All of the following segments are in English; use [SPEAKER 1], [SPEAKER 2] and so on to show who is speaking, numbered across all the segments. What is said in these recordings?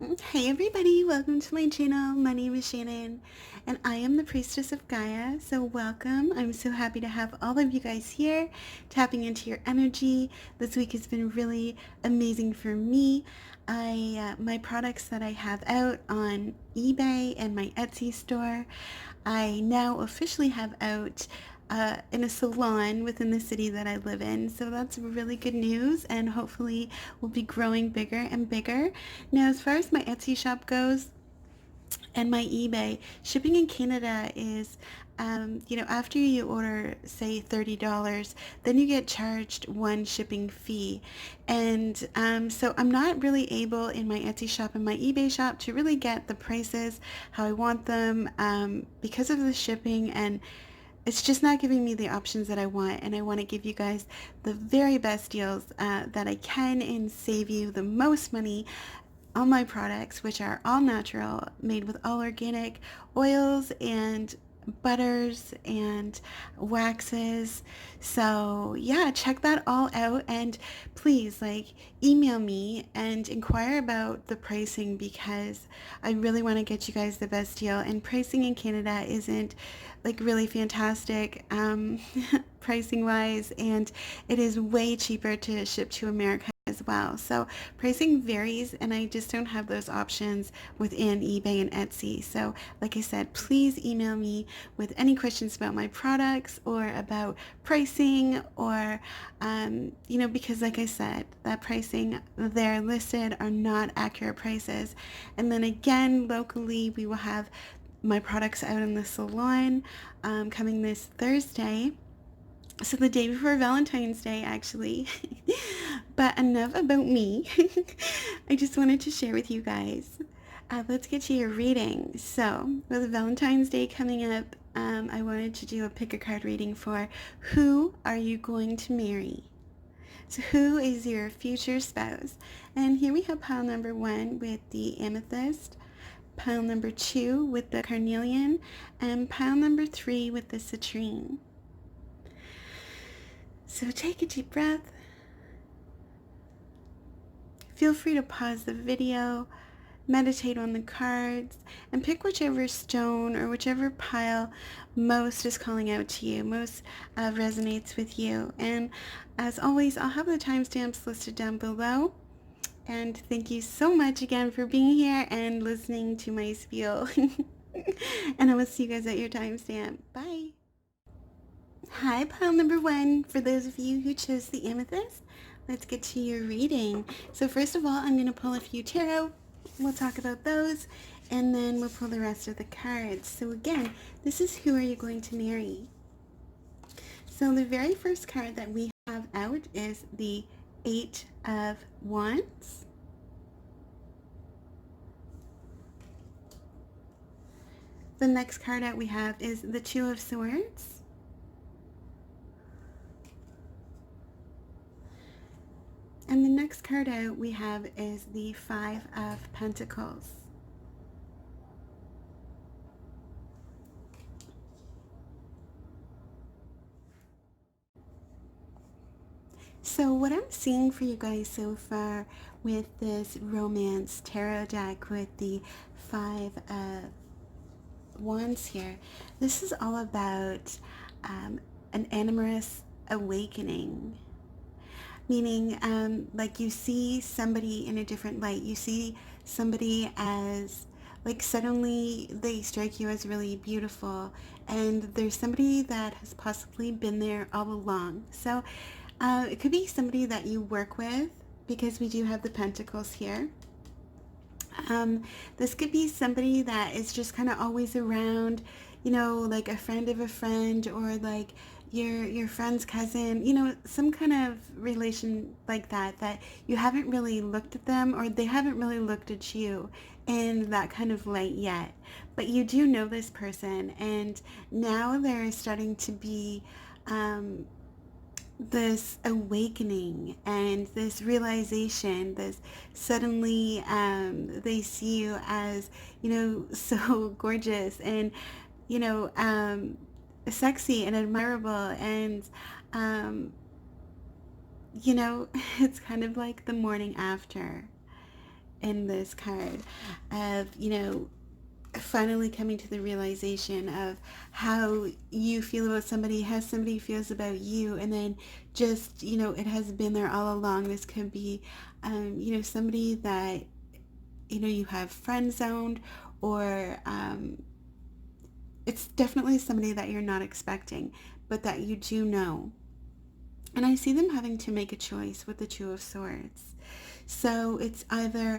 [SPEAKER 1] Hey everybody, welcome to my channel. My name is Shannon and I am the Priestess of Gaia. So welcome. I'm so happy to have all of you guys here tapping into your energy. This week has been really amazing for me. My products that I have out on eBay and my Etsy store, I now officially have out in a salon within the city that I live in. So that's really good news and hopefully will be growing bigger and bigger. Now, as far as my Etsy shop goes and my eBay, shipping in Canada is, after you order, say, $30, then you get charged one shipping fee. And so I'm not really able in my Etsy shop and my eBay shop to really get the prices how I want them because of the shipping, and it's just not giving me the options that I want, and I want to give you guys the very best deals that I can and save you the most money on my products, which are all natural, made with all organic oils and butters and waxes. So yeah, check that all out, and please email me and inquire about the pricing because I really want to get you guys the best deal. And pricing in Canada isn't really fantastic pricing wise, and it is way cheaper to ship to America as well. So pricing varies, and I just don't have those options within eBay and Etsy. So like I said, please email me with any questions about my products or about pricing, or because like I said, that pricing there listed are not accurate prices. And then again, locally, we will have my products out in the salon coming this Thursday. So the day before Valentine's Day, actually. But enough about me. I just wanted to share with you guys. Let's get to your reading. So with Valentine's Day coming up, I wanted to do a pick a card reading for who are you going to marry? So who is your future spouse? And here we have pile number 1 with the amethyst, pile number 2 with the carnelian, and pile number 3 with the citrine. So take a deep breath. Feel free to pause the video, meditate on the cards, and pick whichever stone or whichever pile most is calling out to you, most resonates with you. And as always, I'll have the timestamps listed down below. And thank you so much again for being here and listening to my spiel. And I will see you guys at your timestamp. Bye. Hi, pile number 1. For those of you who chose the amethyst, let's get to your reading. So first of all, I'm going to pull a few tarot. We'll talk about those, and then we'll pull the rest of the cards. So again, this is who are you going to marry? So the very first card that we have out is the 8 of Wands. The next card out we have is the 2 of Swords. And the next card out we have is the 5 of Pentacles. So what I'm seeing for you guys so far with this romance tarot deck with the 5 of Wands here, this is all about an amorous awakening. Meaning, you see somebody in a different light. You see somebody as, suddenly they strike you as really beautiful. And there's somebody that has possibly been there all along. So it could be somebody that you work with, because we do have the Pentacles here. This could be somebody that is just kind of always around, like a friend of a friend, or your friend's cousin, some kind of relation like that you haven't really looked at them, or they haven't really looked at you in that kind of light yet. But you do know this person, and now they're starting to be this awakening and this realization, this suddenly they see you as, so gorgeous and, sexy and admirable, and it's kind of like the morning after. in this card of, you know, finally coming to the realization of how you feel about somebody, how somebody feels about you, and then just, you know, it has been there all along. This could be, you know, somebody that, you know, you have friend zoned, or it's definitely somebody that you're not expecting, but that you do know. And I see them having to make a choice with the Two of Swords. So it's either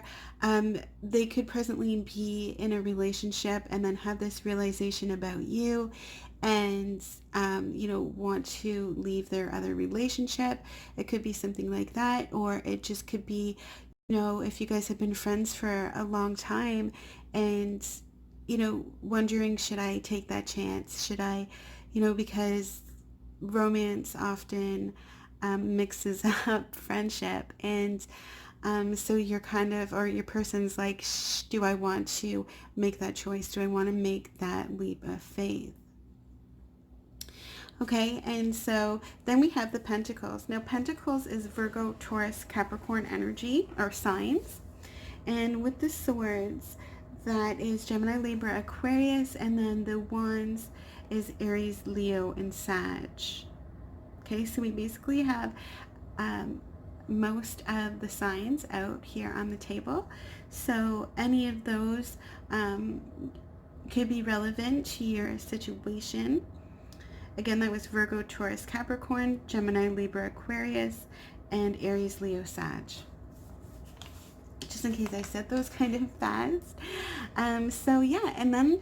[SPEAKER 1] they could presently be in a relationship and then have this realization about you, and you know, want to leave their other relationship. It could be something like that, or it just could be, you know, if you guys have been friends for a long time and, you know, wondering, should I take that chance? Should I, you know, because romance often mixes up friendship, and so you're kind of, or your person's like, do I want to make that choice? Do I want to make that leap of faith? Okay, and so then we have the Pentacles. Now, Pentacles is Virgo, Taurus, Capricorn energy, or signs. And with the Swords, that is Gemini, Libra, Aquarius, and then the Wands is Aries, Leo, and Sag. Okay, so we basically have most of the signs out here on the table. So any of those could be relevant to your situation. Again, that was Virgo, Taurus, Capricorn, Gemini, Libra, Aquarius, and Aries, Leo, Sag. Just in case I said those kind of fast. So yeah, and then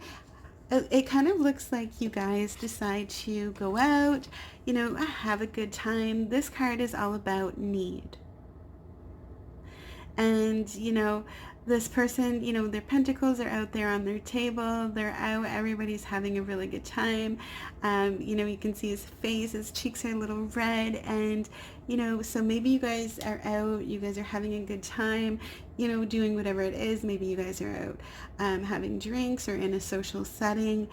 [SPEAKER 1] it kind of looks like you guys decide to go out, you know, have a good time. This card is all about need. And, you know, this person, you know, their pentacles are out there on their table. They're out. Everybody's having a really good time. You know, you can see his face. His cheeks are a little red. And, you know, so maybe you guys are out. You guys are having a good time, you know, doing whatever it is. Maybe you guys are out having drinks or in a social setting.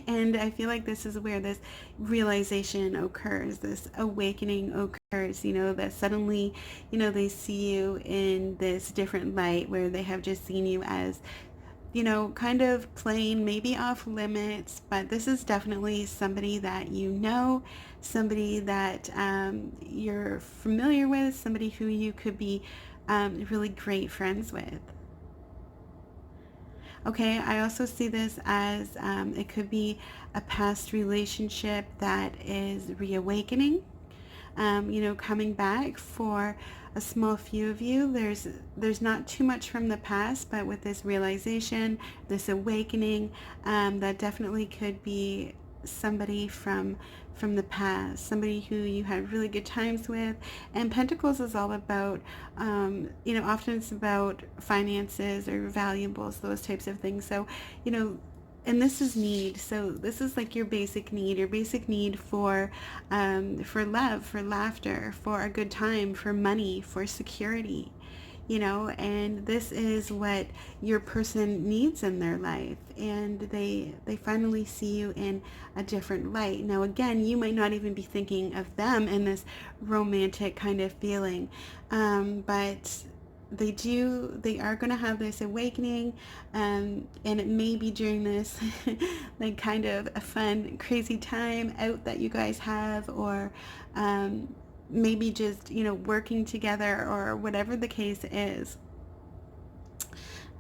[SPEAKER 1] And I feel like this is where this realization occurs, this awakening occurs, you know, that suddenly, you know, they see you in this different light where they have just seen you as, you know, kind of plain, maybe off limits, but this is definitely somebody that you know, somebody that you're familiar with, somebody who you could be really great friends with. Okay, I also see this as it could be a past relationship that is reawakening, you know, coming back for a small few of you. There's not too much from the past, but with this realization, this awakening, that definitely could be somebody from the past, somebody who you had really good times with. And Pentacles is all about, you know, often it's about finances or valuables, those types of things. So, you know, and this is need. So this is like your basic need for love, for laughter, for a good time, for money, for security, you know, and this is what your person needs in their life, and they finally see you in a different light. Now again, you might not even be thinking of them in this romantic kind of feeling, but they are going to have this awakening, and it may be during this like kind of a fun crazy time out that you guys have, or maybe just, you know, working together, or whatever the case is.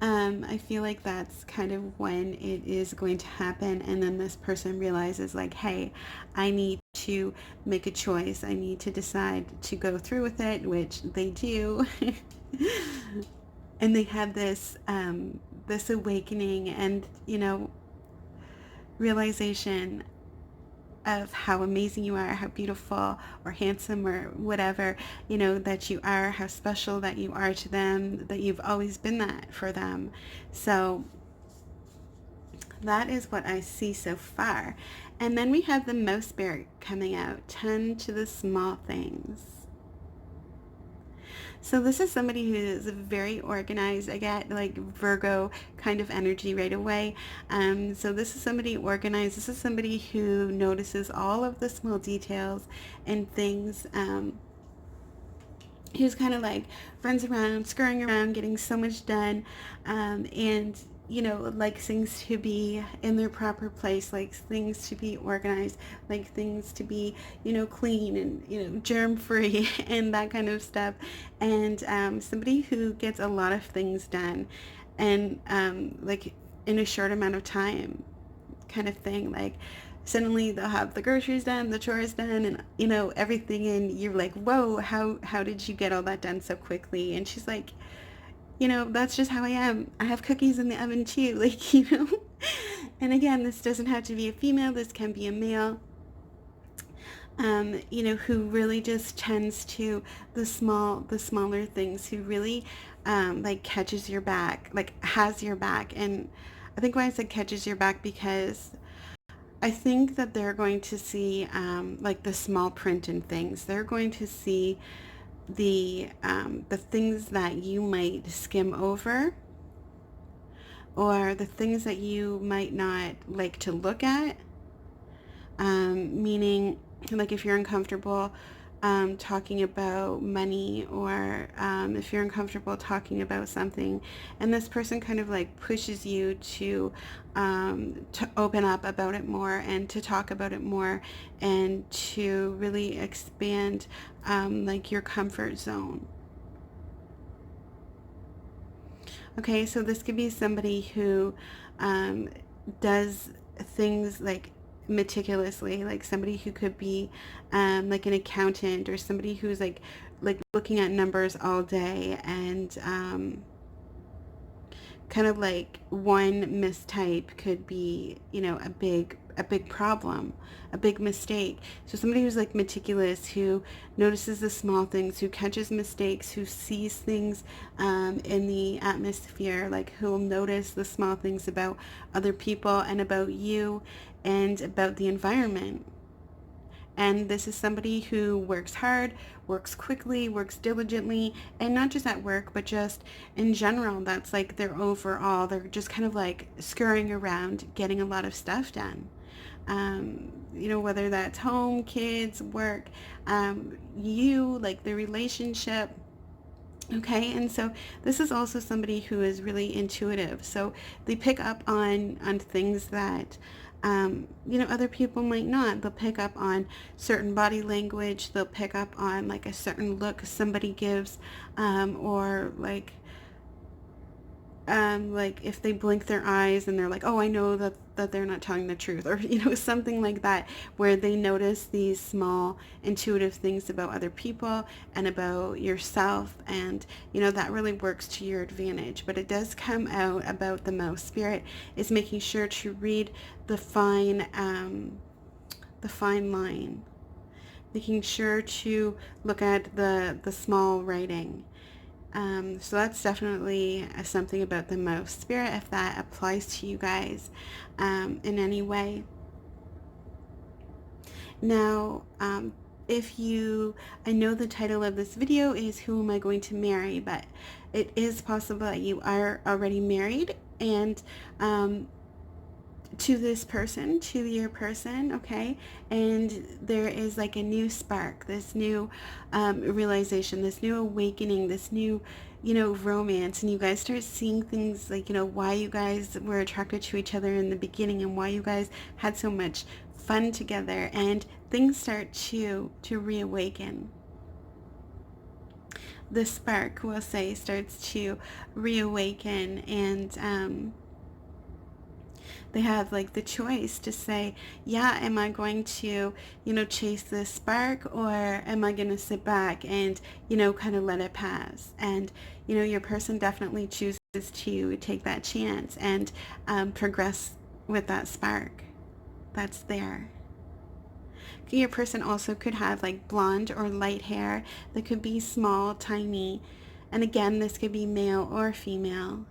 [SPEAKER 1] I feel like that's kind of when it is going to happen, and then this person realizes like, hey, I need to make a choice. I need to decide to go through with it, which they do. And they have this this awakening and, you know, realization of how amazing you are, how beautiful or handsome or whatever, you know, that you are, how special that you are to them, that you've always been that for them. So that is what I see so far. And then we have the Mouse Spirit coming out, tend to the small things. So this is somebody who is very organized. I get like Virgo kind of energy right away. So this is somebody organized. This is somebody who notices all of the small details and things who's kind of like runs around, scurrying around, getting so much done, and you know, like things to be in their proper place, like things to be organized, like things to be, you know, clean and, you know, germ free and that kind of stuff. And somebody who gets a lot of things done and like in a short amount of time kind of thing. Like suddenly they'll have the groceries done, the chores done, and you know, everything, and you're like, whoa, how did you get all that done so quickly? And she's like, you know, that's just how I am. I have cookies in the oven too. Like, you know. And again, this doesn't have to be a female, this can be a male. You know, who really just tends to the smaller things, who really like catches your back, like has your back. And I think why I said catches your back, because I think that they're going to see like the small print in things. They're going to see the things that you might skim over, or the things that you might not like to look at. Meaning, like if you're uncomfortable talking about money, or if you're uncomfortable talking about something, and this person kind of like pushes you to open up about it more, and to talk about it more, and to really expand like your comfort zone. Okay, so this could be somebody who does things like meticulously, like somebody who could be like an accountant, or somebody who's like looking at numbers all day, and kind of like one mistype could be, you know, a big problem, a big mistake. So somebody who's like meticulous, who notices the small things, who catches mistakes, who sees things in the atmosphere, like who'll notice the small things about other people and about you and about the environment. And this is somebody who works hard, works quickly, works diligently, and not just at work, but just in general. That's like their overall, they're just kind of like scurrying around, getting a lot of stuff done. You know, whether that's home, kids, work, you, like the relationship. Okay, and so this is also somebody who is really intuitive. So they pick up on things that you know, other people might not. They'll pick up on certain body language. They'll pick up on like a certain look somebody gives, or like if they blink their eyes and they're like, oh, I know that they're not telling the truth, or, you know, something like that, where they notice these small intuitive things about other people and about yourself. And, you know, that really works to your advantage. But it does come out about the mouth. Spirit is making sure to read the fine line, making sure to look at the small writing. So that's definitely something about the mouth. Spirit, if that applies to you guys in any way. Now, if you, I know the title of this video is Who Am I Going to Marry? But it is possible that you are already married, and to this person, to your person, okay? And there is like a new spark, this new realization, this new awakening, this new, you know, romance. And you guys start seeing things like, you know, why you guys were attracted to each other in the beginning, and why you guys had so much fun together, and things start to reawaken. The spark, we'll say, starts to reawaken, and they have like the choice to say, yeah, am I going to, you know, chase this spark, or am I going to sit back and, you know, kind of let it pass? And, you know, your person definitely chooses to take that chance and progress with that spark that's there. Your person also could have like blonde or light hair that could be small, tiny. And again, this could be male or female.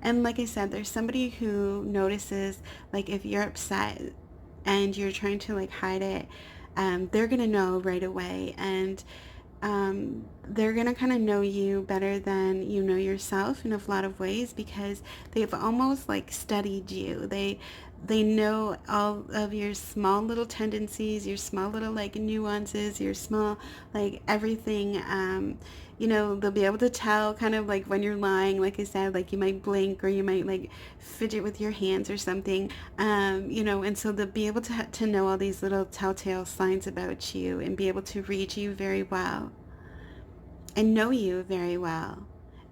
[SPEAKER 1] And like I said, there's somebody who notices, like if you're upset and you're trying to like hide it, they're going to know right away. And they're going to kind of know you better than you know yourself in a lot of ways, because they've almost like studied you. They know all of your small little tendencies, your small little like nuances, your small like everything. They'll be able to tell kind of like when you're lying, like I said, like you might blink or you might like fidget with your hands or something. And so they'll be able to know all these little telltale signs about you and be able to read you very well and know you very well.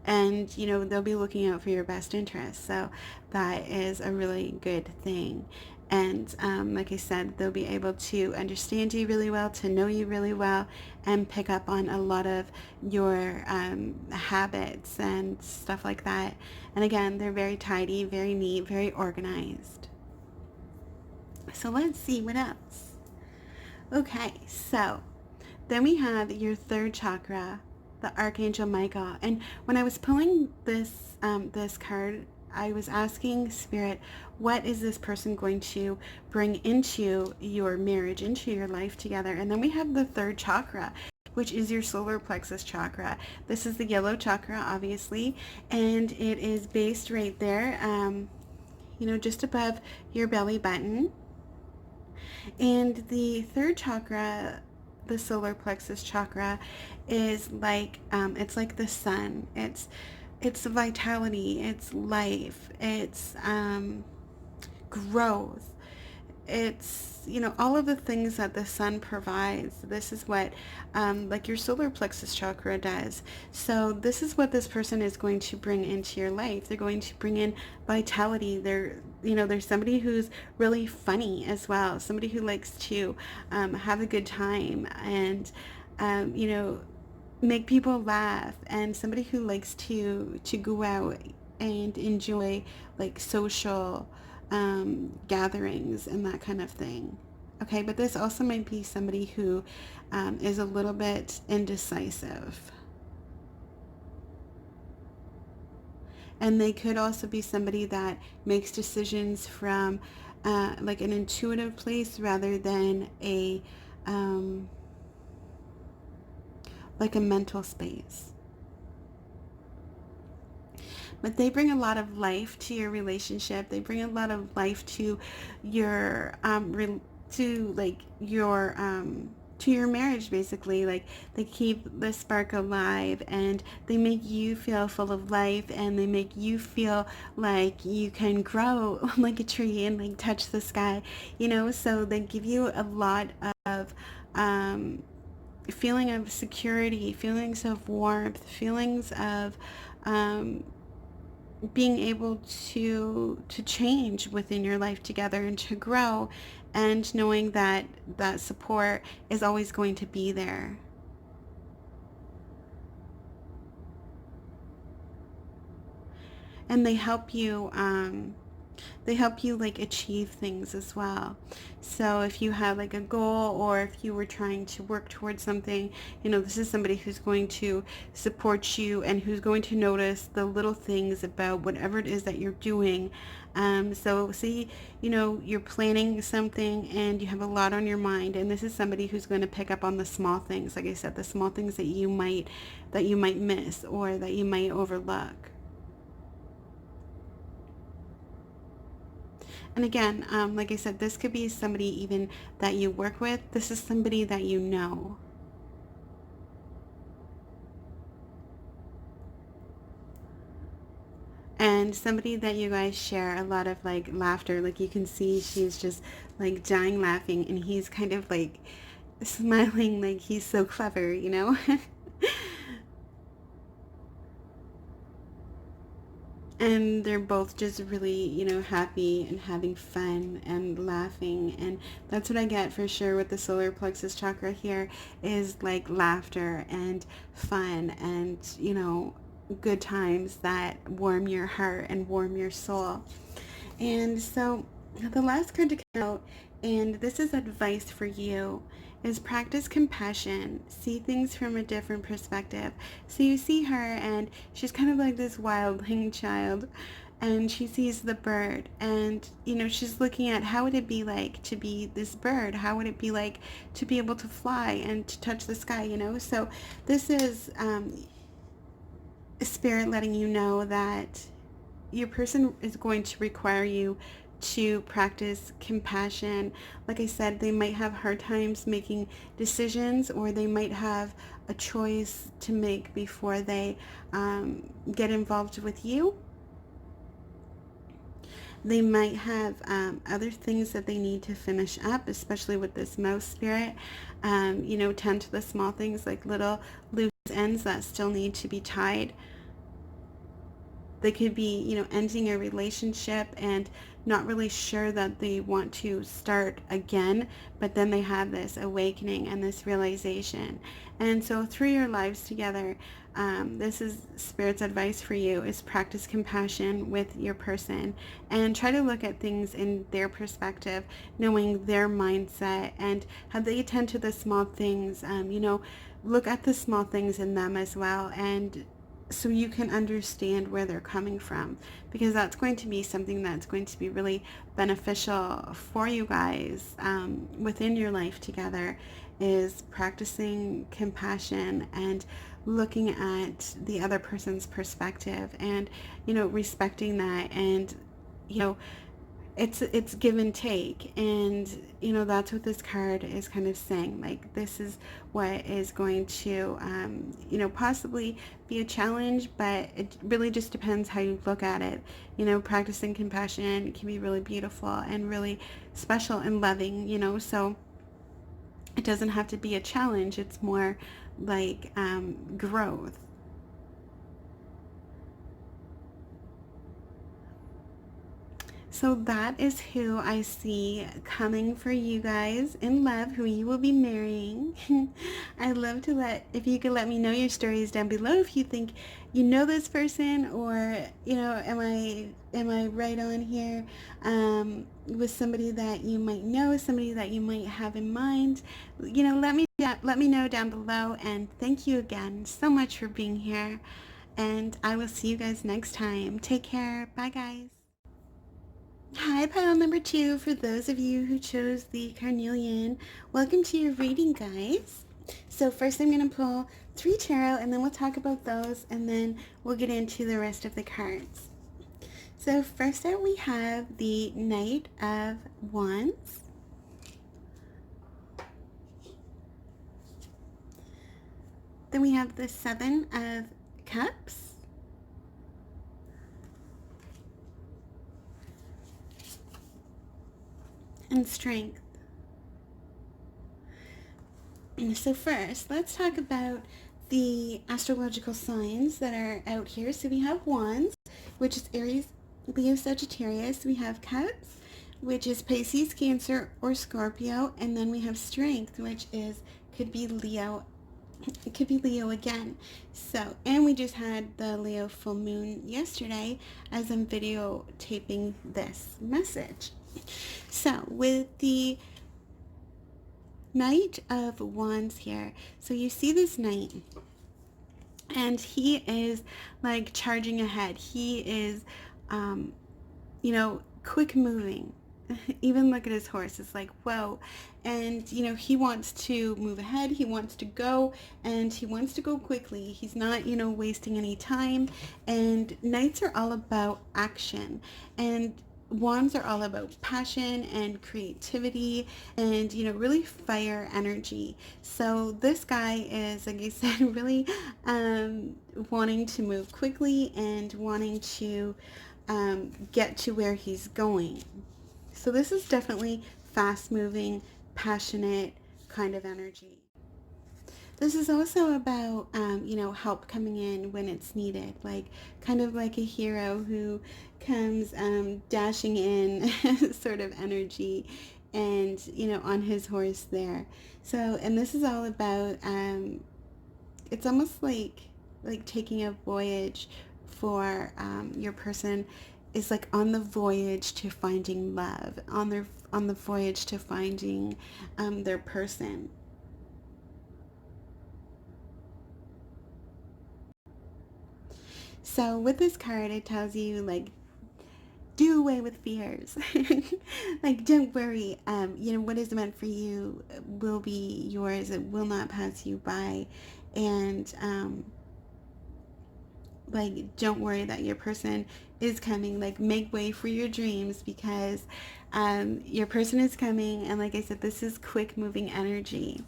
[SPEAKER 1] And, they'll be looking out for your best interests. So that is a really good thing. And like I said, they'll be able to understand you really well, to know you really well, and pick up on a lot of your habits and stuff like that. And again, they're very tidy, very neat, very organized. So let's see what else. Okay, so then we have your third chakra, the Archangel Michael. And when I was pulling this card, I was asking Spirit, what is this person going to bring into your marriage, into your life together? And then we have the third chakra, which is your solar plexus chakra. This is the yellow chakra, obviously, and it is based right there, just above your belly button. And the third chakra, the solar plexus chakra, is like it's like the sun. It's vitality, it's life, it's growth, it's all of the things that the sun provides. This is what like your solar plexus chakra does. So this is what this person is going to bring into your life. They're going to bring in vitality. There's somebody who's really funny as well, somebody who likes to have a good time and make people laugh, and somebody who likes to go out and enjoy like social gatherings and that kind of thing. Okay, but this also might be somebody who is a little bit indecisive. And they could also be somebody that makes decisions from like an intuitive place rather than like a mental space. But they bring a lot of life to your relationship. They bring a lot of life to your to your marriage, basically. Like, they keep the spark alive, and they make you feel full of life, and they make you feel like you can grow like a tree and like touch the sky, so they give you a lot of feeling of security, feelings of warmth, feelings of being able to change within your life together and to grow, and knowing that that support is always going to be there. And they help you like achieve things as well. So if you have like a goal, or if you were trying to work towards something, this is somebody who's going to support you and who's going to notice the little things about whatever it is that you're doing. So say, you're planning something and you have a lot on your mind, and this is somebody who's going to pick up on the small things, like I said, the small things that you might miss or that you might overlook. And again, like I said, this could be somebody even that you work with. This is somebody that you know. And somebody that you guys share a lot of like laughter. Like, you can see she's just like dying laughing, and he's kind of like smiling like he's so clever, And they're both just really, happy and having fun and laughing. And that's what I get for sure with the solar plexus chakra here, is like laughter and fun and, good times that warm your heart and warm your soul. And so the last card to come out, and this is advice for you, is practice compassion. See things from a different perspective. So you see her, and she's kind of like this wildling child, and she sees the bird, and she's looking at, how would it be like to be this bird? How would it be like to be able to fly and to touch the sky? So this is Spirit letting you know that your person is going to require you to practice compassion. Like I said, they might have hard times making decisions, or they might have a choice to make before they get involved with you. They might have other things that they need to finish up, especially with this mouse spirit. Tend to the small things, like little loose ends that still need to be tied. They could be, ending a relationship and not really sure that they want to start again, but then they have this awakening and this realization. And so through your lives together, this is Spirit's advice for you, is practice compassion with your person and try to look at things in their perspective, knowing their mindset and how they tend to the small things. Look at the small things in them as well, and so you can understand where they're coming from, because that's going to be something that's going to be really beneficial for you guys within your life together, is practicing compassion and looking at the other person's perspective and, respecting that. And, it's give and take, and that's what this card is kind of saying. Like, this is what is going to possibly be a challenge, but it really just depends how you look at it. Practicing compassion can be really beautiful and really special and loving, so it doesn't have to be a challenge. It's more like growth. So that is who I see coming for you guys in love, who you will be marrying. I'd love to if you could let me know your stories down below, if you think you know this person, or, am I right on here with somebody that you might know, somebody that you might have in mind. Let me know down below, and thank you again so much for being here, and I will see you guys next time. Take care. Bye, guys. Hi, pile number 2. For those of you who chose the carnelian, welcome to your reading, guys. So first I'm going to pull 3 tarot, and then we'll talk about those, and then we'll get into the rest of the cards. So first out we have the Knight of Wands. Then we have the Seven of Cups. And Strength. So first, let's talk about the astrological signs that are out here. So we have Wands, which is Aries, Leo, Sagittarius. We have Cups, which is Pisces, Cancer, or Scorpio. And then we have Strength, which could be Leo. It could be Leo again. So, and we just had the Leo full moon yesterday as I'm videotaping this message. So with the Knight of Wands here, so you see this knight, and he is like charging ahead. He is, quick moving. Even look at his horse. It's like, whoa. And, he wants to move ahead. He wants to go, and he wants to go quickly. He's not, wasting any time. And knights are all about action. And wands are all about passion and creativity and, really fire energy. So this guy is, like I said, really wanting to move quickly and wanting to get to where he's going. So this is definitely fast-moving, passionate kind of energy. This is also about, help coming in when it's needed, like kind of like a hero who comes dashing in sort of energy, and, on his horse there. So, and this is all about, it's almost like taking a voyage for your person is like on the voyage to finding love, on the voyage to finding their person. So with this card, it tells you, like, do away with fears. Like, don't worry. What is meant for you will be yours. It will not pass you by. And like, don't worry that your person is coming. Like, make way for your dreams, because your person is coming. And like I said, this is quick moving energy.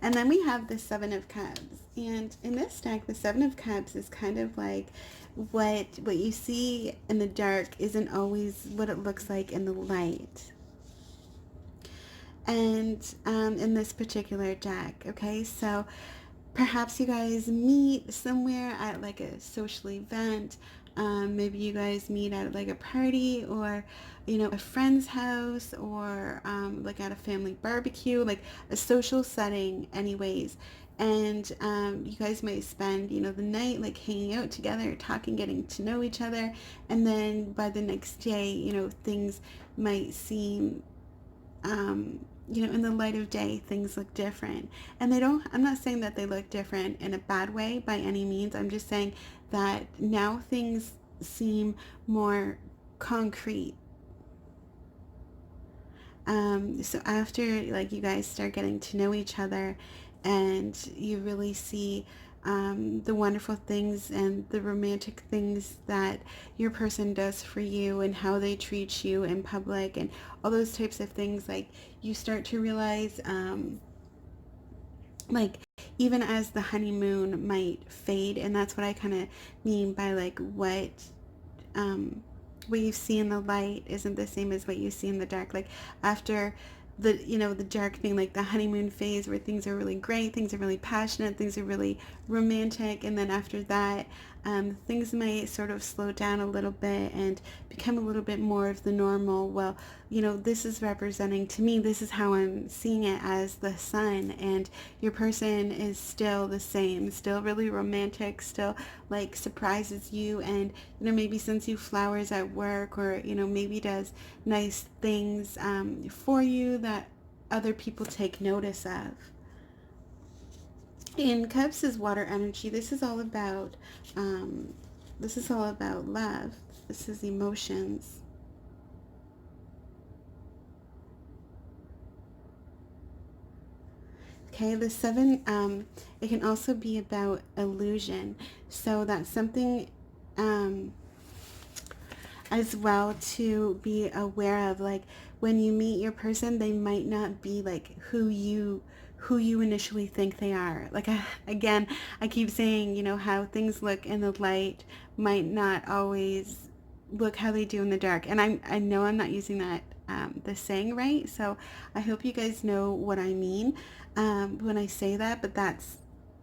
[SPEAKER 1] And then we have the Seven of Cups. And in this deck, the Seven of Cups is kind of like what you see in the dark isn't always what it looks like in the light. And in this particular deck, okay, so perhaps you guys meet somewhere at like a social event. Maybe you guys meet at like a party, or a friend's house, or like at a family barbecue, like a social setting anyways. And you guys might spend the night like hanging out together, talking, getting to know each other. And then by the next day, things might seem in the light of day, things look different. And I'm not saying that they look different in a bad way by any means. I'm just saying that now things seem more concrete. So after like you guys start getting to know each other, and you really see the wonderful things and the romantic things that your person does for you, and how they treat you in public, and all those types of things, like you start to realize like even as the honeymoon might fade. And that's what I kind of mean by like what you see in the light isn't the same as what you see in the dark. Like after the dark thing, like the honeymoon phase where things are really great, things are really passionate, things are really romantic, and then after that things might sort of slow down a little bit and become a little bit more of the normal. Well, this is representing, to me, this is how I'm seeing it, as the sun. And your person is still the same, still really romantic, still like surprises you, and maybe sends you flowers at work, or maybe does nice things for you that other people take notice of. And Cups is water energy. This is all about love. This is emotions. Okay, the seven, it can also be about illusion. So that's something as well to be aware of. Like when you meet your person, they might not be like who you initially think they are. Like again, I keep saying, how things look in the light might not always look how they do in the dark. And I know I'm not using that the saying right, so I hope you guys know what I mean when I say that. But that's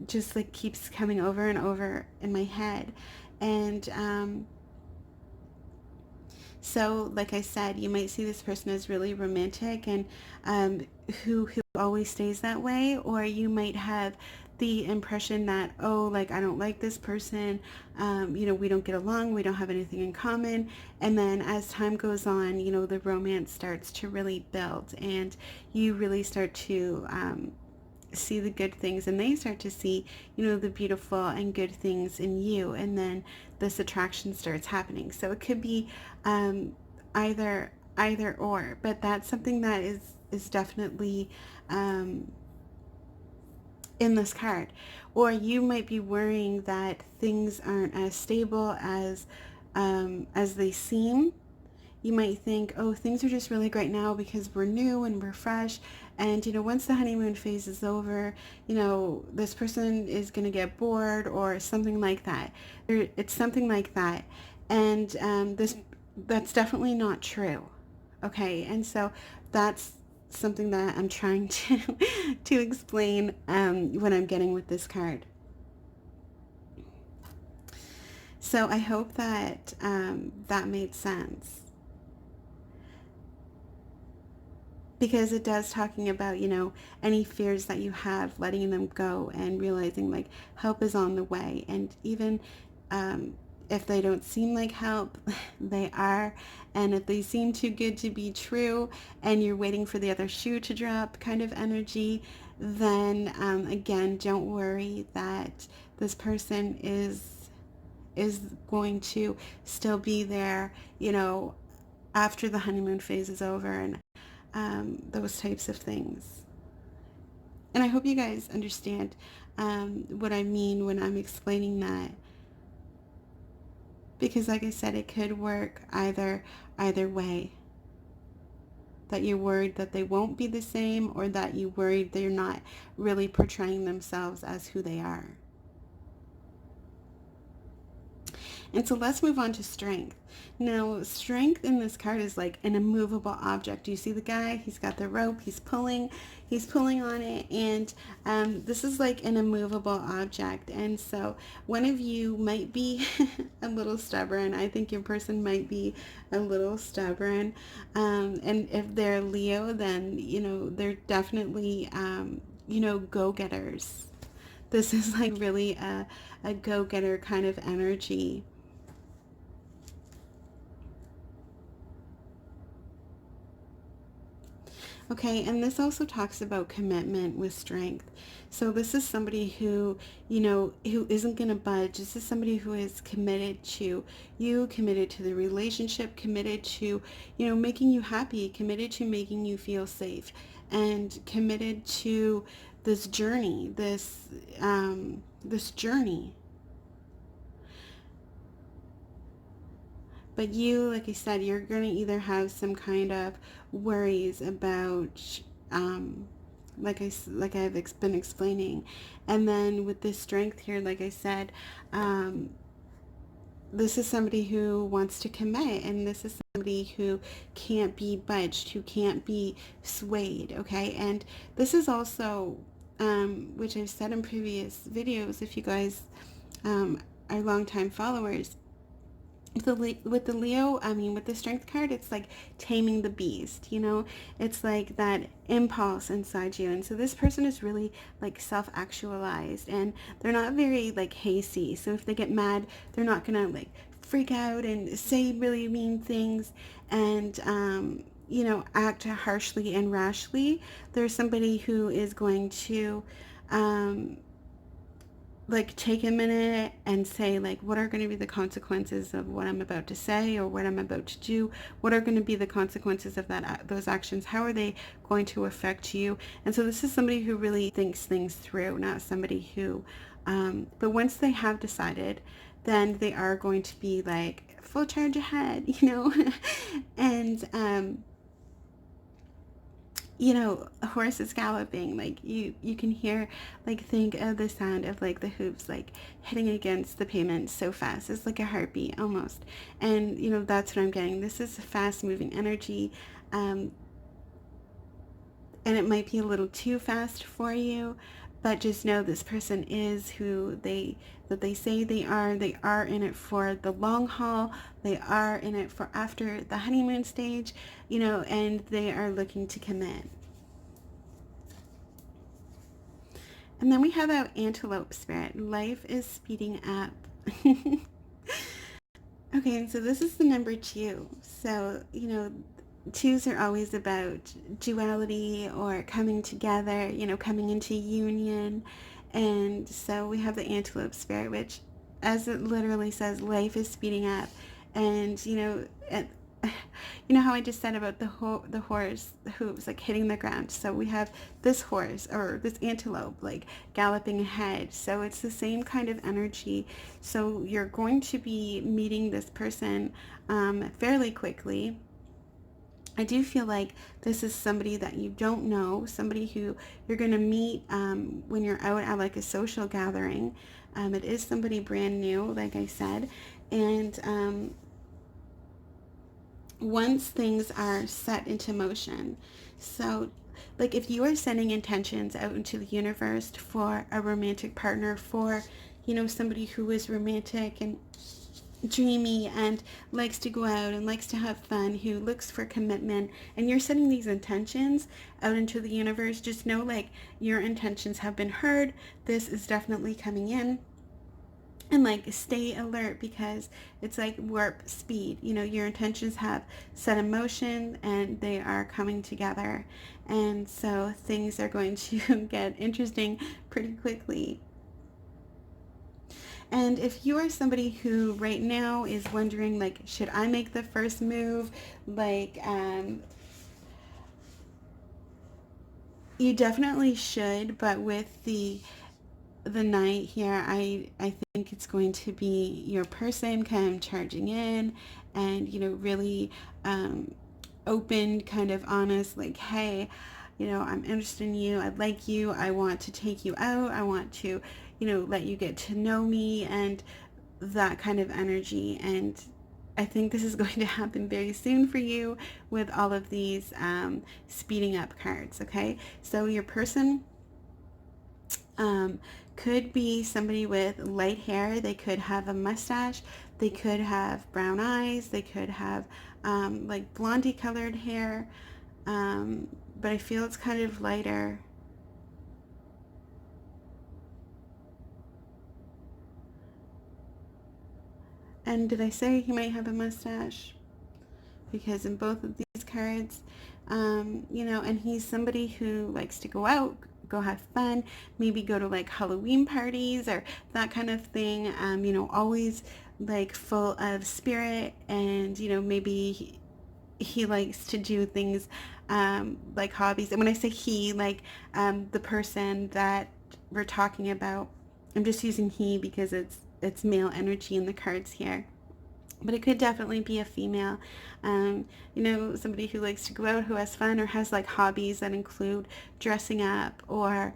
[SPEAKER 1] just like keeps coming over and over in my head. And so, like I said, you might see this person as really romantic, and who always stays that way. Or you might have the impression that, oh, like, I don't like this person, we don't get along, we don't have anything in common. And then as time goes on, the romance starts to really build, and you really start to see the good things, and they start to see the beautiful and good things in you, and then this attraction starts happening. So it could be either or, but that's something that is definitely in this card. Or you might be worrying that things aren't as stable as they seem. You might think, oh, things are just really great now because we're new and we're fresh. And, once the honeymoon phase is over, this person is going to get bored or something like that. It's something like that. And that's definitely not true. Okay. And so that's something that I'm trying to explain what I'm getting with this card. So I hope that that made sense. Because it does talking about, any fears that you have, letting them go and realizing like help is on the way. And even if they don't seem like help, they are. And if they seem too good to be true and you're waiting for the other shoe to drop kind of energy, then again, don't worry that this person is going to still be there, after the honeymoon phase is over, and those types of things. And I hope you guys understand what I mean when I'm explaining that. because like I said, it could work either way. That you're worried that they won't be the same, or that you're worried they're not really portraying themselves as who they are. And so let's move on to strength. Now, strength in this card is like an immovable object. Do you see the guy? He's got the rope. He's pulling on it. And this is like an immovable object. And so one of you might be a little stubborn. I think your person might be a little stubborn. And if they're Leo, then, they're definitely, go-getters. This is like really a go-getter kind of energy. Okay, and this also talks about commitment with strength. So this is somebody who, who isn't going to budge. This is somebody who is committed to you, committed to the relationship, committed to, making you happy, committed to making you feel safe, and committed to this journey, this journey. But you, like I said, you're going to either have some kind of worries about, like I've been explaining. And then with this strength here, like I said, this is somebody who wants to commit, and this is somebody who can't be budged, who can't be swayed, okay? And this is also, which I've said in previous videos, if you guys are longtime followers, with the Leo, with the strength card, it's like taming the beast, it's like that impulse inside you. And so this person is really like self-actualized, and they're not very like hasty. So if they get mad, they're not gonna like freak out and say really mean things and act harshly and rashly. There's somebody who is going to like take a minute and say, like, what are going to be the consequences of what I'm about to say or what I'm about to do? What are going to be the consequences of those actions? How are they going to affect you? And so this is somebody who really thinks things through, not somebody who, but once they have decided, then they are going to be like full charge ahead, and horses galloping, like you can hear, like, think of the sound of like the hooves like hitting against the pavement so fast. It's like a heartbeat almost. And that's what I'm getting. This is a fast moving energy, and it might be a little too fast for you, but just know this person is who they say they are. They are in it for the long haul. They are in it for after the honeymoon stage, and they are looking to commit. And then we have our antelope spirit. Life is speeding up. Okay, so this is the number 2. So, twos are always about duality or coming together, coming into union. And so we have the antelope spirit, which, as it literally says, life is speeding up. And, how I just said about the horse hooves like hitting the ground. So we have this horse or this antelope like galloping ahead. So it's the same kind of energy. So you're going to be meeting this person fairly quickly. I do feel like this is somebody that you don't know, somebody who you're going to meet when you're out at like a social gathering. It is somebody brand new, like I said. And once things are set into motion, so like if you are sending intentions out into the universe for a romantic partner, for somebody who is romantic and dreamy and likes to go out and likes to have fun, who looks for commitment, and you're sending these intentions out into the universe, just know like your intentions have been heard. This is definitely coming in. And like stay alert, because it's like warp speed. Your intentions have set in motion and they are coming together. And so things are going to get interesting pretty quickly. And if you are somebody who right now is wondering, like, should I make the first move? Like, you definitely should, but with the the Knight here, I think it's going to be your person kind of charging in and, really open, kind of honest, like, hey, I'm interested in you. I like you. I want to take you out. I want to, let you get to know me, and that kind of energy. And I think this is going to happen very soon for you with all of these speeding up cards, okay? So your person could be somebody with light hair. They could have a mustache. They could have brown eyes. They could have like blondie colored hair. But I feel it's kind of lighter. And did I say he might have a mustache? Because in both of these cards, and he's somebody who likes to go out, go have fun, maybe go to like Halloween parties or that kind of thing, always like full of spirit, and, maybe he likes to do things like hobbies. And when I say he, like the person that we're talking about, I'm just using he because it's male energy in the cards here. But it could definitely be a female, somebody who likes to go out, who has fun, or has like hobbies that include dressing up, or,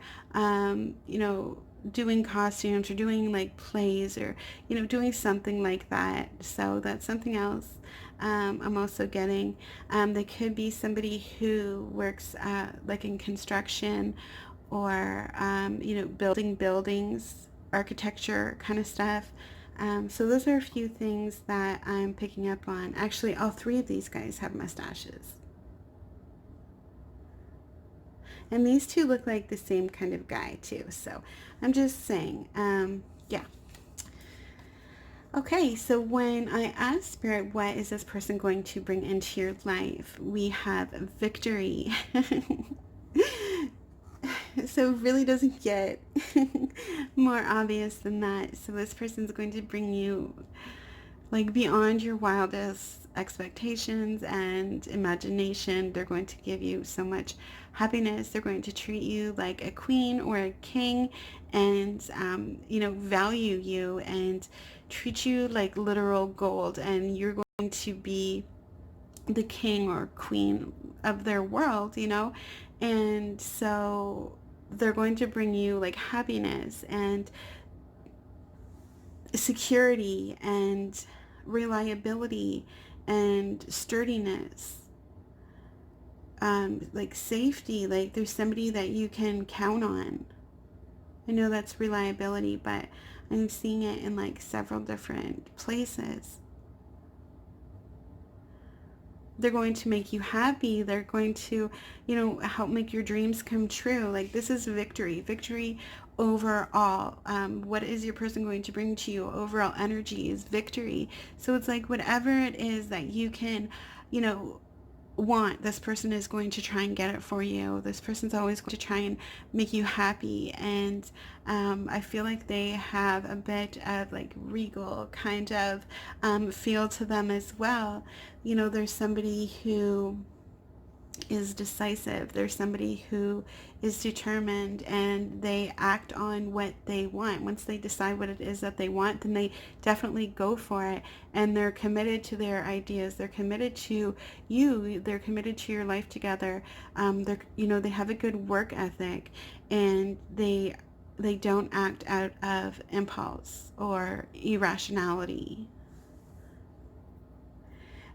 [SPEAKER 1] doing costumes, or doing like plays, or, doing something like that. So that's something else I'm also getting. They could be somebody who works like in construction, or, building buildings, architecture kind of stuff. So those are a few things that I'm picking up on. Actually, all three of these guys have mustaches. And these two look like the same kind of guy too. So I'm just saying, yeah. Okay, so when I asked Spirit, what is this person going to bring into your life? We have victory. So it really doesn't get more obvious than that. So this person's going to bring you like beyond your wildest expectations and imagination. They're going to give you so much happiness. They're going to treat you like a queen or a king, and value you and treat you like literal gold, and you're going to be the king or queen of their world, and so they're going to bring you like happiness and security and reliability and sturdiness, like safety. Like there's somebody that you can count on. I know that's reliability, but I'm seeing it in like several different places. They're going to make you happy. They're going to, help make your dreams come true. Like this is victory. Victory overall. What is your person going to bring to you? Overall energy is victory. So it's like whatever it is that you can, want, this person is going to try and get it for you. This person's always going to try and make you happy. And I feel like they have a bit of like regal kind of feel to them as well. There's somebody who is decisive. There's somebody who is determined, and they act on what they want. Once they decide what it is that they want, then they definitely go for it, and they're committed to their ideas. They're committed to you. They're committed to your life together. They have a good work ethic, and they don't act out of impulse or irrationality.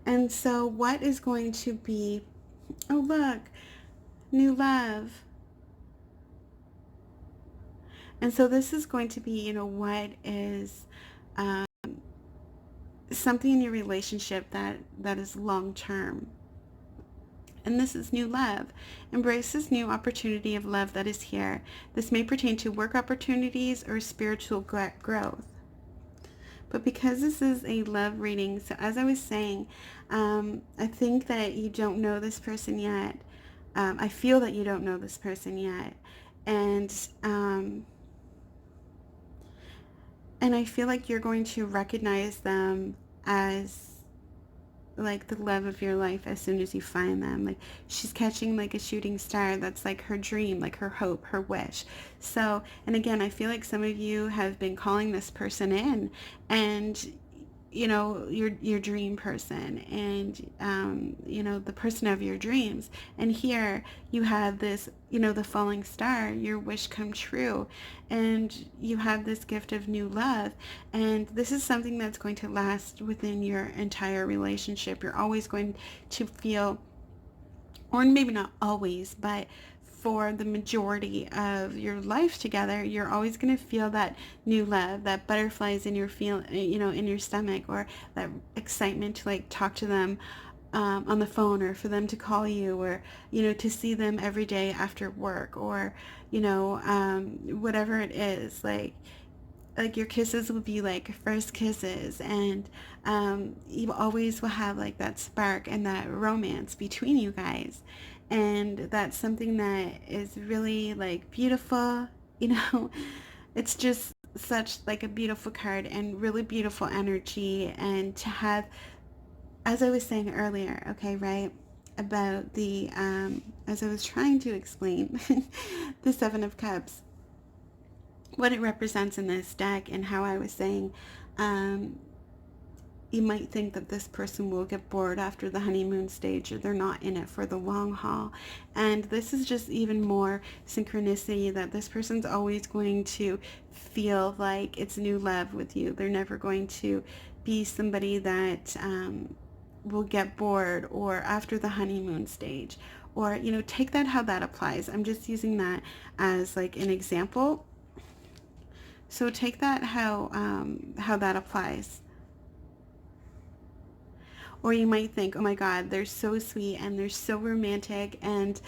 [SPEAKER 1] And so what is going to be, oh look, new love. And so this is going to be, what is something in your relationship that is long term. And this is new love. Embrace this new opportunity of love that is here. This may pertain to work opportunities or spiritual growth. But because this is a love reading, so as I was saying, I think that you don't know this person yet. I feel that you don't know this person yet. And I feel like you're going to recognize them as like the love of your life as soon as you find them. Like she's catching like a shooting star. That's like her dream, like her hope, her wish. So, and again, I feel like some of you have been calling this person in, and you know, your dream person, and you know, the person of your dreams. And here you have this, you know, the falling star, your wish come true, and you have this gift of new love. And this is something that's going to last within your entire relationship. You're always going to feel, or maybe not always, but for the majority of your life together, you're always going to feel that new love, that butterflies in your you know, in your stomach, or that excitement to like talk to them on the phone, or for them to call you, or you know, to see them every day after work, or you know, whatever it is. Like your kisses will be like first kisses, and you always will have like that spark and that romance between you guys. And that's something that is really like beautiful, you know. It's just such like a beautiful card and really beautiful energy. And to have, as I was saying earlier, okay, right, about the as I was trying to explain the Seven of Cups, what it represents in this deck, and how I was saying, um, you might think that this person will get bored after the honeymoon stage, or they're not in it for the long haul. And this is just even more synchronicity, that this person's always going to feel like it's new love with you. They're never going to be somebody that will get bored, or after the honeymoon stage, or, you know, take that how that applies. I'm just using that as like an example. So take that how that applies. Or you might think, oh my God, they're so sweet and they're so romantic, and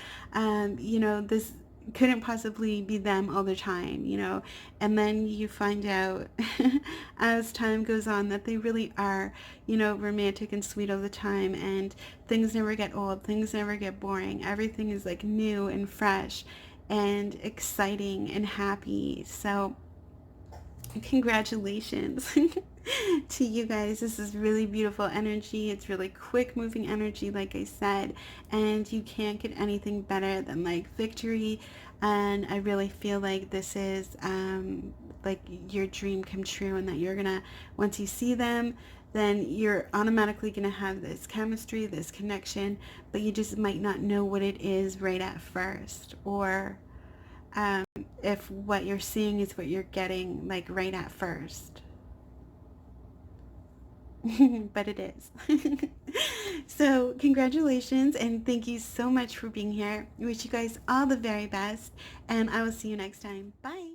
[SPEAKER 1] you know, this couldn't possibly be them all the time, you know. And then you find out as time goes on that they really are, you know, romantic and sweet all the time, and things never get old, things never get boring. Everything is like new and fresh and exciting and happy. So congratulations to you guys. This is really beautiful energy. It's really quick moving energy, like I said, and you can't get anything better than like victory. And I really feel like this is like your dream come true, and that you're gonna, once you see them, then you're automatically gonna have this chemistry, this connection, but you just might not know what it is right at first, or um, if what you're seeing is what you're getting like right at first. But it is. So congratulations, and thank you so much for being here. I wish you guys all the very best, and I will see you next time. Bye.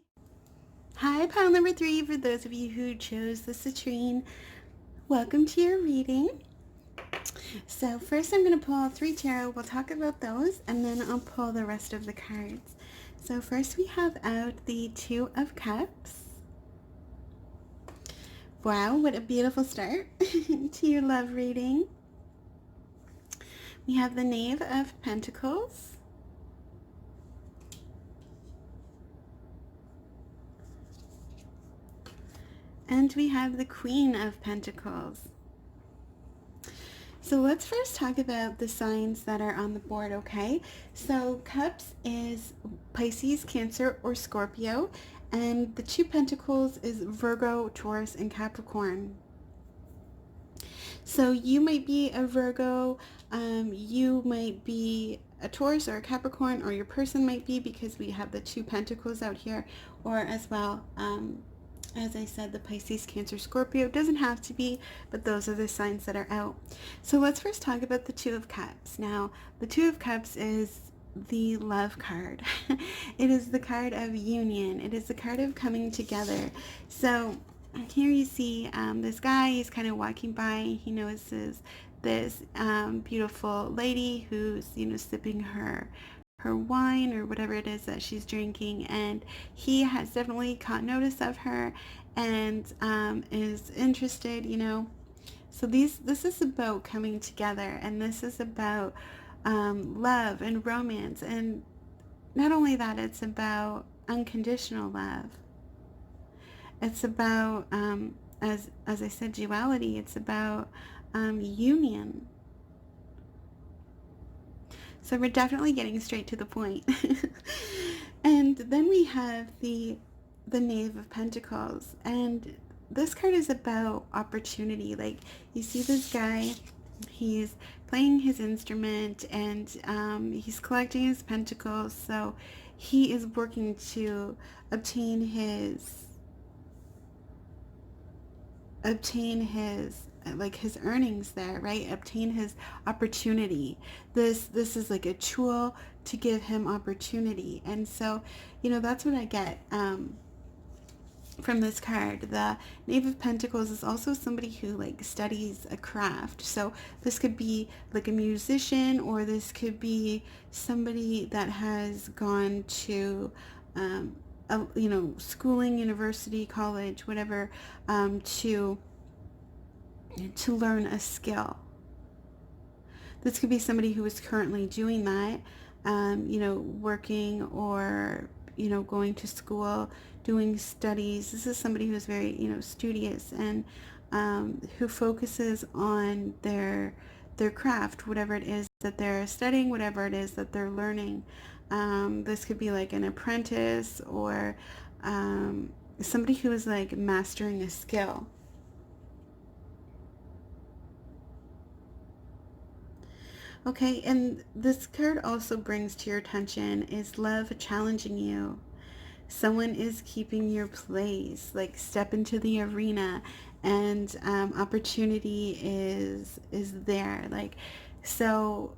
[SPEAKER 1] Hi, pile number 3. For those of you who chose the citrine, welcome to your reading. So first I'm going to pull 3 tarot. We'll talk about those, and then I'll pull the rest of the cards. So first we have out the 2 of Cups. Wow, what a beautiful start to your love reading. We have the Knave of Pentacles. And we have the Queen of Pentacles. So let's first talk about the signs that are on the board, okay? So Cups is Pisces, Cancer, or Scorpio. And the 2 Pentacles is Virgo, Taurus, and Capricorn. So you might be a Virgo, you might be a Taurus or a Capricorn, or your person might be, because we have the 2 Pentacles out here, or as well, as I said, the Pisces, Cancer, Scorpio. It doesn't have to be, but those are the signs that are out. So let's first talk about the 2 of Cups. Now, the 2 of Cups is the love card. It is the card of union. It is the card of coming together. So here you see this guy. He's kind of walking by. He notices this beautiful lady who's, you know, sipping her wine or whatever it is that she's drinking, and he has definitely caught notice of her and is interested, you know. So this is about coming together, and this is about love and romance, and not only that, it's about unconditional love. It's about as I said, duality. It's about union. So we're definitely getting straight to the point. And then we have the Knave of Pentacles, and this card is about opportunity. Like, you see this guy, he's playing his instrument, and he's collecting his pentacles, so he is working to obtain his like his earnings there, right? Obtain his opportunity. This is like a tool to give him opportunity. And so, that's what I get from this card. The Knave of Pentacles is also somebody who like studies a craft. So this could be like a musician, or this could be somebody that has gone to schooling, university, college, whatever, to learn a skill. This could be somebody who is currently doing that, working, or going to school, doing studies. This is somebody who is very studious, and who focuses on their craft, whatever it is that they're studying, whatever it is that they're learning. This could be like an apprentice, or somebody who is like mastering a skill. Okay, and this card also brings to your attention is love challenging you. Someone is keeping your place. Like, step into the arena, and opportunity is there. Like, so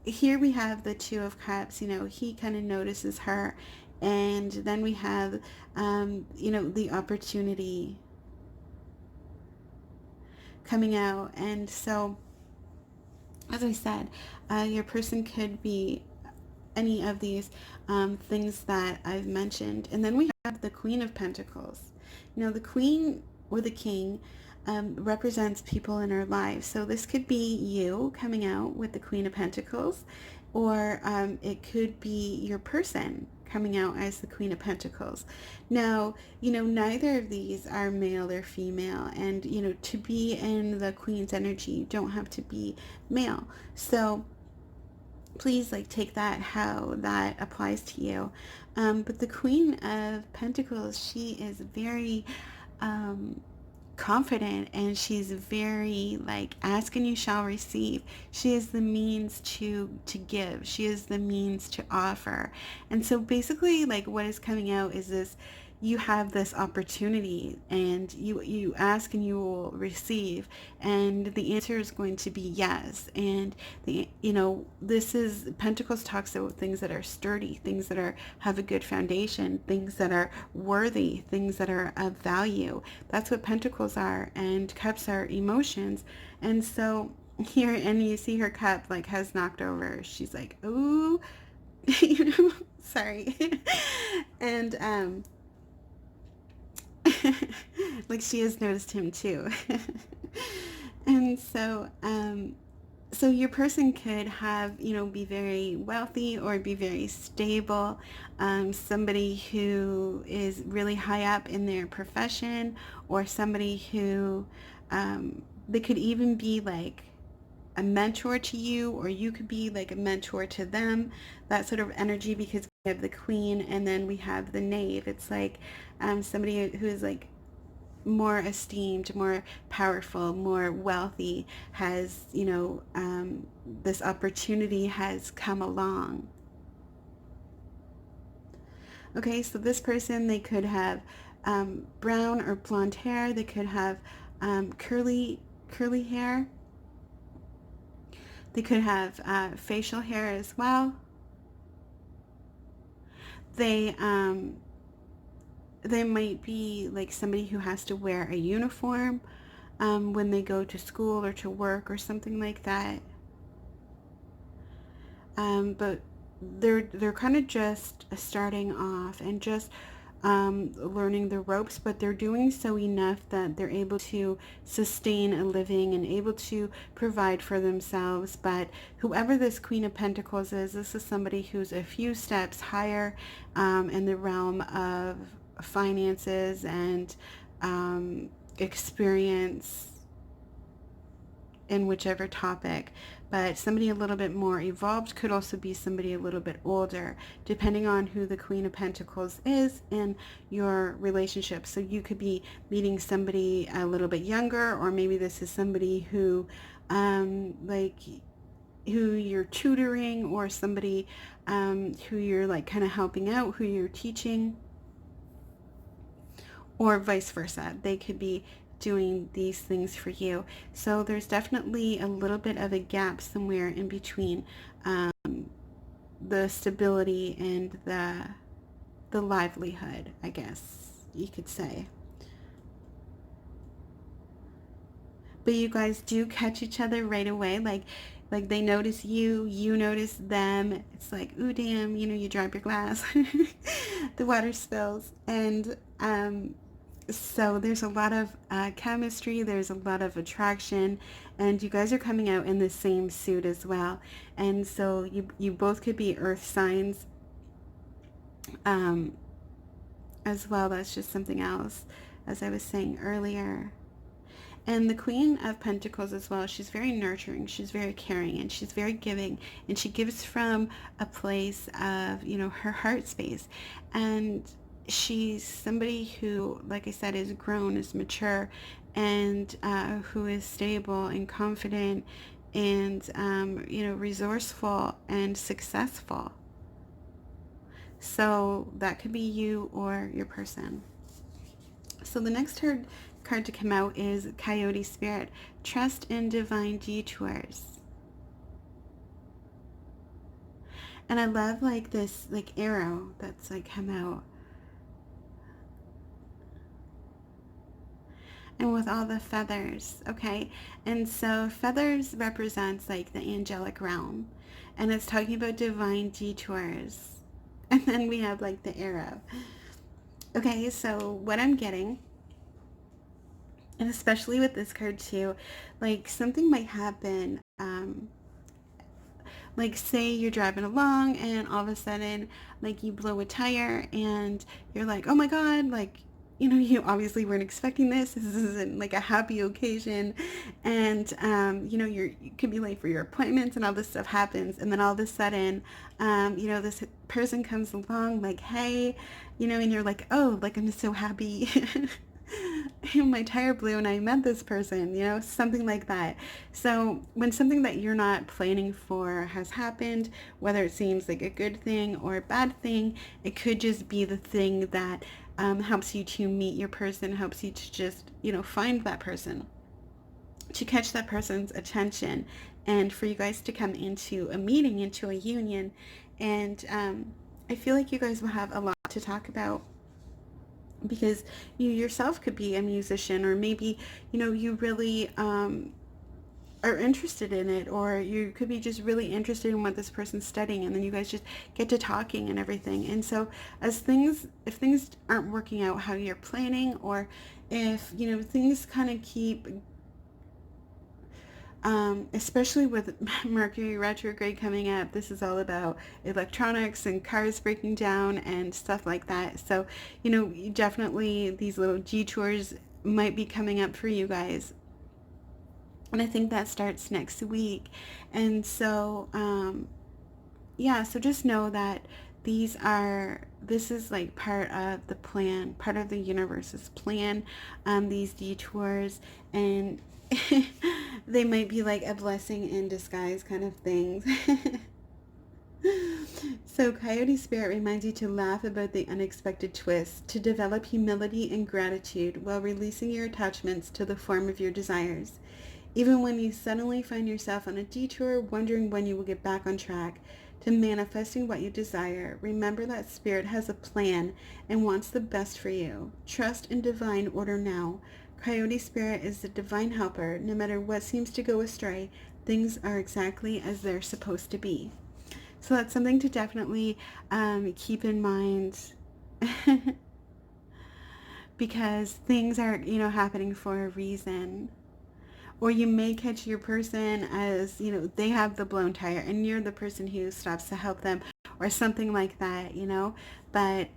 [SPEAKER 1] here we have the Two of Cups. He kind of notices her, and then we have the opportunity coming out. And so, as I said, your person could be any of these things that I've mentioned. And then we have the Queen of Pentacles. The Queen or the King represents people in our lives. So this could be you coming out with the Queen of Pentacles, or it could be your person coming out as the Queen of Pentacles. Now, neither of these are male or female, and, to be in the Queen's energy, you don't have to be male. So please, like, take that how that applies to you. But the Queen of Pentacles, she is very confident, and she's very like, ask and you shall receive. She is the means to give. She is the means to offer. And so basically, like, what is coming out is this: you have this opportunity, and you ask and you will receive, and the answer is going to be yes. And this is Pentacles talks about things that are sturdy, things that have a good foundation, things that are worthy, things that are of value. That's what Pentacles are, and Cups are emotions. And so here, and you see her cup like has knocked over. She's like, ooh, sorry. And like, she has noticed him too. And so so your person could have, be very wealthy or be very stable, somebody who is really high up in their profession, or somebody who they could even be like a mentor to you, or you could be like a mentor to them, that sort of energy, because we have the Queen and then we have the Knave. It's like somebody who is like more esteemed, more powerful, more wealthy, has, this opportunity has come along. Okay, so this person, they could have brown or blonde hair. They could have curly hair. They could have facial hair as well. They might be like somebody who has to wear a uniform when they go to school or to work or something like that. But they're kind of just starting off and just learning the ropes, but they're doing so enough that they're able to sustain a living and able to provide for themselves. But whoever this Queen of Pentacles is, this is somebody who's a few steps higher in the realm of finances and experience, in whichever topic, but somebody a little bit more evolved could also be somebody a little bit older, depending on who the Queen of Pentacles is in your relationship. So you could be meeting somebody a little bit younger, or maybe this is somebody who like who you're tutoring, or somebody who you're like kind of helping out, who you're teaching, or vice versa. They could be doing these things for you. So there's definitely a little bit of a gap somewhere in between the stability and the livelihood, I guess you could say. But you guys do catch each other right away, like they notice you, you notice them. It's like, ooh, damn, you know, you drop your glass, the water spills, and so there's a lot of chemistry, there's a lot of attraction, and you guys are coming out in the same suit as well. And so you both could be earth signs as well. That's just something else, as I was saying earlier. And the Queen of Pentacles as well, she's very nurturing, she's very caring, and she's very giving, and she gives from a place of, you know, her heart space. And she's somebody who, like I said, is grown, is mature, and who is stable and confident and, you know, resourceful and successful. So that could be you or your person. So the next card to come out is Coyote Spirit. Trust in divine detours. And I love like this like arrow that's like come out. And with all the feathers, okay? And so feathers represents like the angelic realm. And it's talking about divine detours. And then we have like the arrow. Okay, so what I'm getting, and especially with this card too, like something might happen, like say you're driving along and all of a sudden like you blow a tire and you're like, oh my god, like, you know, you obviously weren't expecting this isn't like a happy occasion, and you know, you could be late for your appointments and all this stuff happens, and then all of a sudden you know, this person comes along like, hey, you know, and you're like, oh, like I'm so happy my tire blew and I met this person, you know, something like that. So when something that you're not planning for has happened, whether it seems like a good thing or a bad thing, it could just be the thing that helps you to meet your person, helps you to just, you know, find that person, to catch that person's attention, and for you guys to come into a meeting, into a union. And I feel like you guys will have a lot to talk about, because you yourself could be a musician, or maybe, you know, you really are interested in it, or you could be just really interested in what this person's studying, and then you guys just get to talking and everything. And so if things aren't working out how you're planning, or if, you know, things kind of keep especially with Mercury retrograde coming up, this is all about electronics and cars breaking down and stuff like that. So, you know, definitely these little detours might be coming up for you guys. And I think that starts next week. And so, yeah, so just know that this is like part of the plan, part of the universe's plan, these detours, and they might be like a blessing in disguise kind of things. So Coyote Spirit reminds you to laugh about the unexpected twists, to develop humility and gratitude while releasing your attachments to the form of your desires. Even when you suddenly find yourself on a detour, wondering when you will get back on track to manifesting what you desire, remember that Spirit has a plan and wants the best for you. Trust in divine order now. Coyote Spirit is the divine helper. No matter what seems to go astray, things are exactly as they're supposed to be. So that's something to definitely keep in mind, because things are, you know, happening for a reason. Or you may catch your person as, you know, they have the blown tire and you're the person who stops to help them, or something like that, you know. But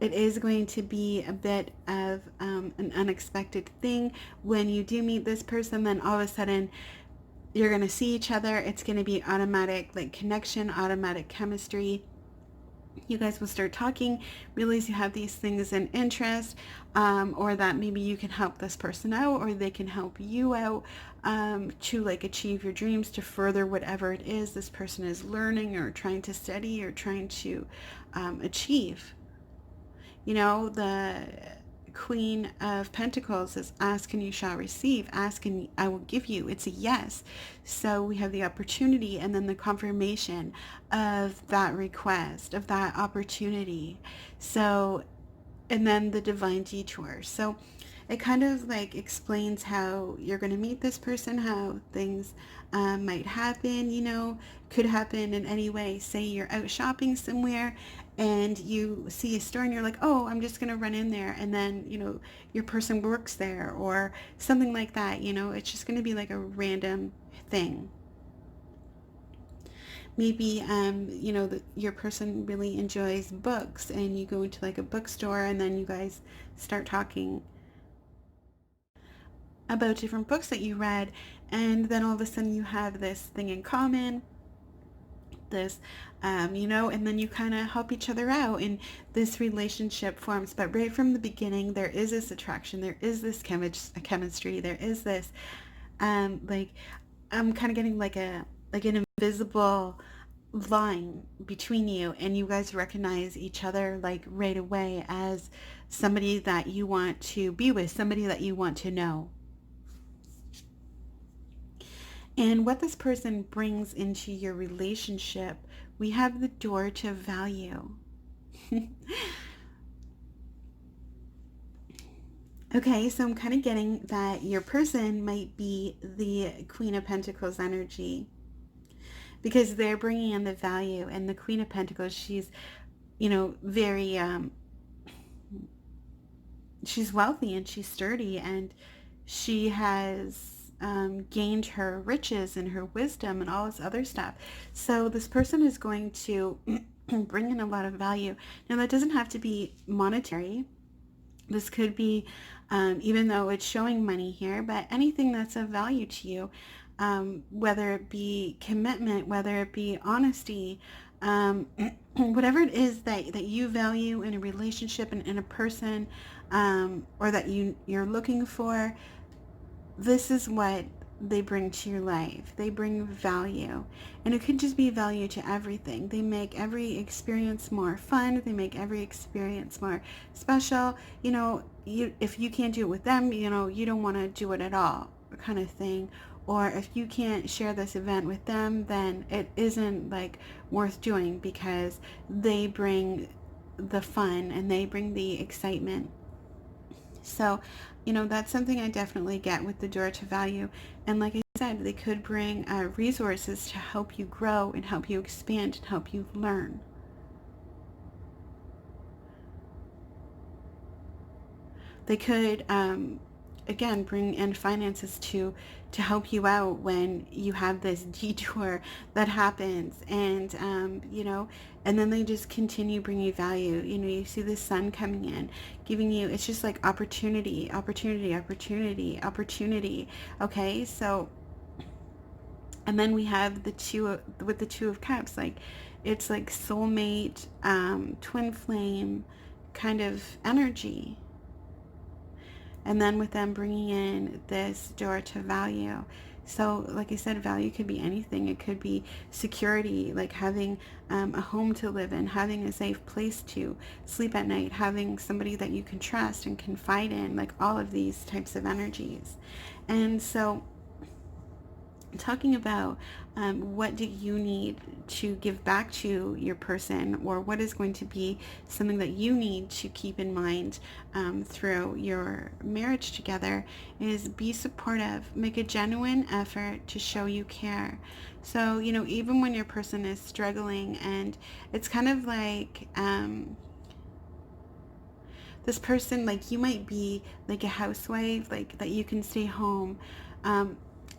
[SPEAKER 1] it is going to be a bit of an unexpected thing when you do meet this person. Then all of a sudden You're going to see each other. It's going to be automatic, like connection, automatic chemistry. You guys will start talking, realize you have these things in interest, or that maybe you can help this person out, or they can help you out, to like achieve your dreams, to further whatever it is this person is learning or trying to study or trying to achieve. You know, the Queen of Pentacles is ask and you shall receive. Ask and I will give you. It's a yes. So we have the opportunity and then the confirmation of that request, of that opportunity. So, and then the divine detour. So it kind of like explains how you're going to meet this person, how things might happen, you know, could happen in any way. Say you're out shopping somewhere and you see a store and you're like, oh, I'm just going to run in there. And then, you know, your person works there or something like that. You know, it's just going to be like a random thing. Maybe, you know, your person really enjoys books and you go into like a bookstore and then you guys start talking about different books that you read, and then all of a sudden you have this thing in common, this you know, and then you kind of help each other out and this relationship forms. But right from the beginning there is this attraction, there is this chemistry, there is this like I'm kind of getting like an invisible line between you, and you guys recognize each other like right away as somebody that you want to be with, somebody that you want to know. And what this person brings into your relationship, we have the door to value. Okay, so I'm kind of getting that your person might be the Queen of Pentacles energy, because they're bringing in the value. And the Queen of Pentacles, she's, you know, very, she's wealthy and she's sturdy, and she has gained her riches and her wisdom and all this other stuff. So this person is going to bring in a lot of value. Now that doesn't have to be monetary. This could be, even though it's showing money here, but anything that's of value to you, whether it be commitment, whether it be honesty, whatever it is that you value in a relationship and in a person, or that you're looking for, this is what they bring to your life. They bring value. And it could just be value to everything. They make every experience more fun. They make every experience more special. You know, if you can't do it with them, you know, you don't want to do it at all, kind of thing. Or if you can't share this event with them, then it isn't like worth doing, because they bring the fun and they bring the excitement. So, you know, that's something I definitely get with the door to value. And like I said, they could bring resources to help you grow and help you expand and help you learn. They could, again, bring in finances to help you out when you have this detour that happens. And, you know, and then they just continue bringing value. You know, you see the sun coming in, giving you, it's just like opportunity, opportunity, opportunity, opportunity. Okay, so, and then we have the two, with the Two of Cups, like it's like soulmate, twin flame kind of energy. And then with them bringing in this door to value. So like I said, value could be anything. It could be security, like having a home to live in, having a safe place to sleep at night, having somebody that you can trust and confide in, like all of these types of energies. And so talking about what do you need to give back to your person, or what is going to be something that you need to keep in mind through your marriage together, is be supportive. Make a genuine effort to show you care. So, you know, even when your person is struggling, and it's kind of like this person, like you might be like a housewife, like that you can stay home,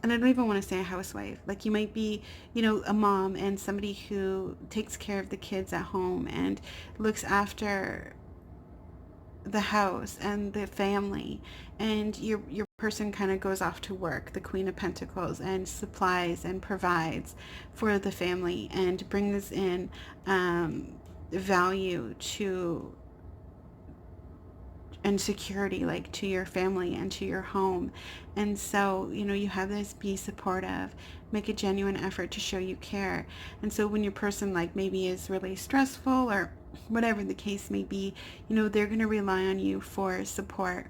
[SPEAKER 1] and I don't even want to say a housewife. Like you might be, you know, a mom and somebody who takes care of the kids at home and looks after the house and the family, and your person kind of goes off to work, the Queen of Pentacles, and supplies and provides for the family and brings in value to and security, like to your family and to your home. And so, you know, you have this, be supportive, make a genuine effort to show you care. And so when your person like maybe is really stressful or whatever the case may be, you know, they're going to rely on you for support.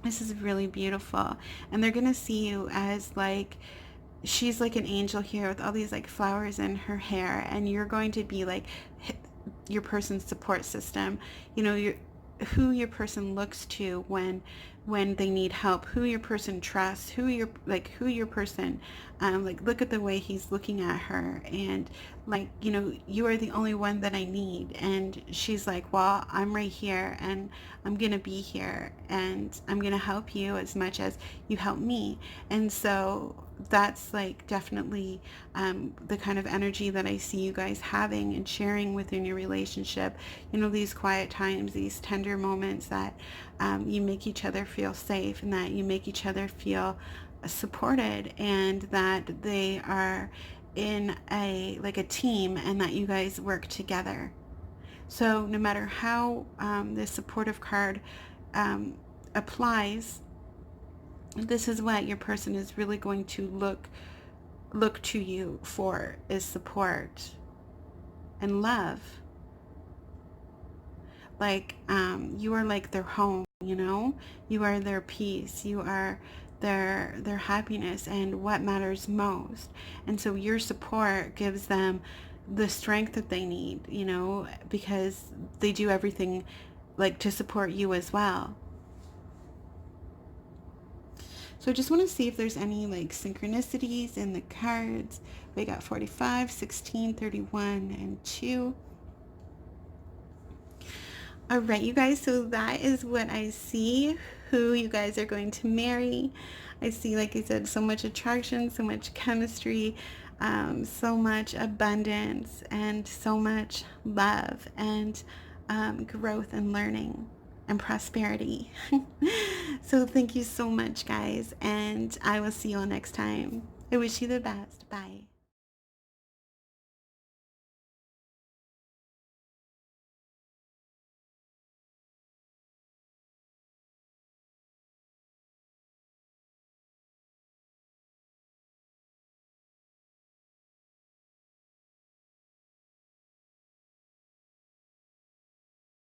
[SPEAKER 1] This is really beautiful. And they're going to see you as like, she's like an angel here with all these like flowers in her hair, and you're going to be like your person's support system. You know, you're who your person looks to when they need help, who your person trusts, who your person like, look at the way he's looking at her, and like, you know, you are the only one that I need. And she's like, well, I'm right here, and I'm gonna be here, and I'm gonna help you as much as you help me. And so that's like definitely the kind of energy that I see you guys having and sharing within your relationship. You know, these quiet times, these tender moments that you make each other feel safe, and that you make each other feel supported, and that they are in a team, and that you guys work together. So no matter how this supportive card applies, this is what your person is really going to look to you for, is support and love. Like you are like their home, you know, you are their peace, you are their happiness and what matters most. And so your support gives them the strength that they need, you know, because they do everything like to support you as well. So I just want to see if there's any like synchronicities in the cards. We got 45, 16, 31, and 2. All right, you guys, so that is what I see, who you guys are going to marry. I see, like I said, so much attraction, so much chemistry, so much abundance, and so much love, and growth and learning and prosperity. So thank you so much, guys, and I will see you all next time. I wish you the best. Bye.